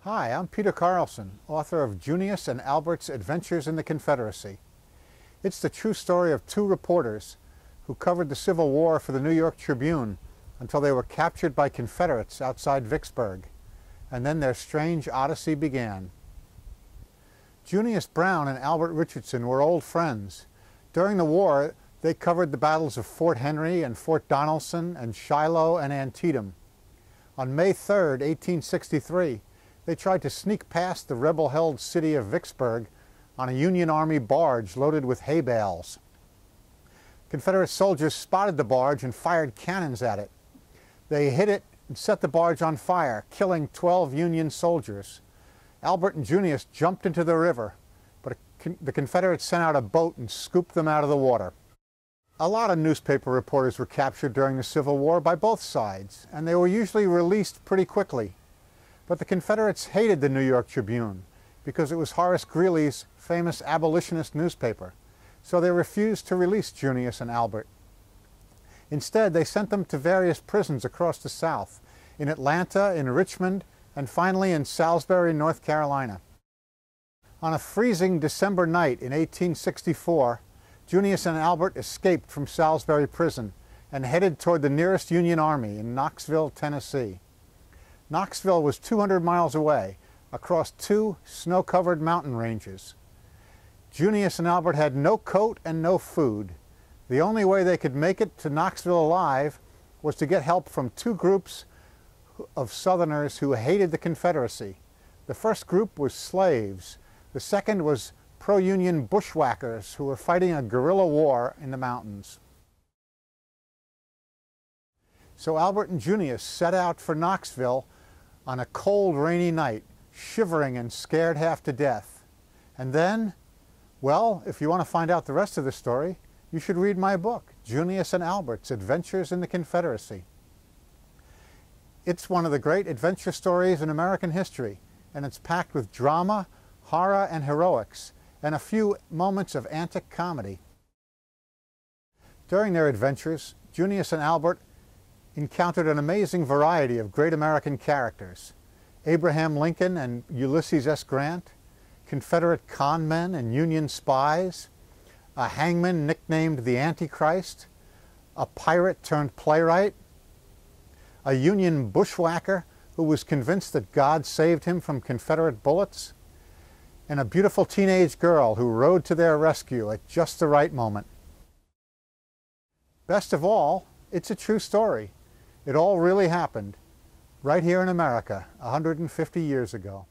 Hi, I'm Peter Carlson, author of Junius and Albert's Adventures in the Confederacy. It's the true story of two reporters who covered the Civil War for the New York Tribune until they were captured by Confederates outside Vicksburg, and then their strange odyssey began. Junius Brown and Albert Richardson were old friends. During the war, they covered the battles of Fort Henry and Fort Donelson and Shiloh and Antietam. On May 3, 1863, they tried to sneak past the rebel-held city of Vicksburg on a Union Army barge loaded with hay bales. Confederate soldiers spotted the barge and fired cannons at it. They hit it and set the barge on fire, killing 12 Union soldiers. Albert and Junius jumped into the river, but the Confederates sent out a boat and scooped them out of the water. A lot of newspaper reporters were captured during the Civil War by both sides, and they were usually released pretty quickly. But the Confederates hated the New York Tribune because it was Horace Greeley's famous abolitionist newspaper, so they refused to release Junius and Albert. Instead, they sent them to various prisons across the South, in Atlanta, in Richmond, and finally in Salisbury, North Carolina. On a freezing December night in 1864, Junius and Albert escaped from Salisbury prison and headed toward the nearest Union Army in Knoxville, Tennessee. Knoxville was 200 miles away, across two snow-covered mountain ranges. Junius and Albert had no coat and no food. The only way they could make it to Knoxville alive was to get help from two groups of Southerners who hated the Confederacy. The first group was slaves. The second was pro-Union bushwhackers who were fighting a guerrilla war in the mountains. So Albert and Junius set out for Knoxville on a cold, rainy night, shivering and scared half to death. And then, well, if you want to find out the rest of the story, you should read my book, Junius and Albert's Adventures in the Confederacy. It's one of the great adventure stories in American history, and it's packed with drama, horror, and heroics, and a few moments of antic comedy. During their adventures, Junius and Albert encountered an amazing variety of great American characters: Abraham Lincoln and Ulysses S. Grant, Confederate con men and Union spies, a hangman nicknamed the Antichrist, a pirate turned playwright, a Union bushwhacker who was convinced that God saved him from Confederate bullets, and a beautiful teenage girl who rode to their rescue at just the right moment. Best of all, it's a true story. It all really happened right here in America 150 years ago.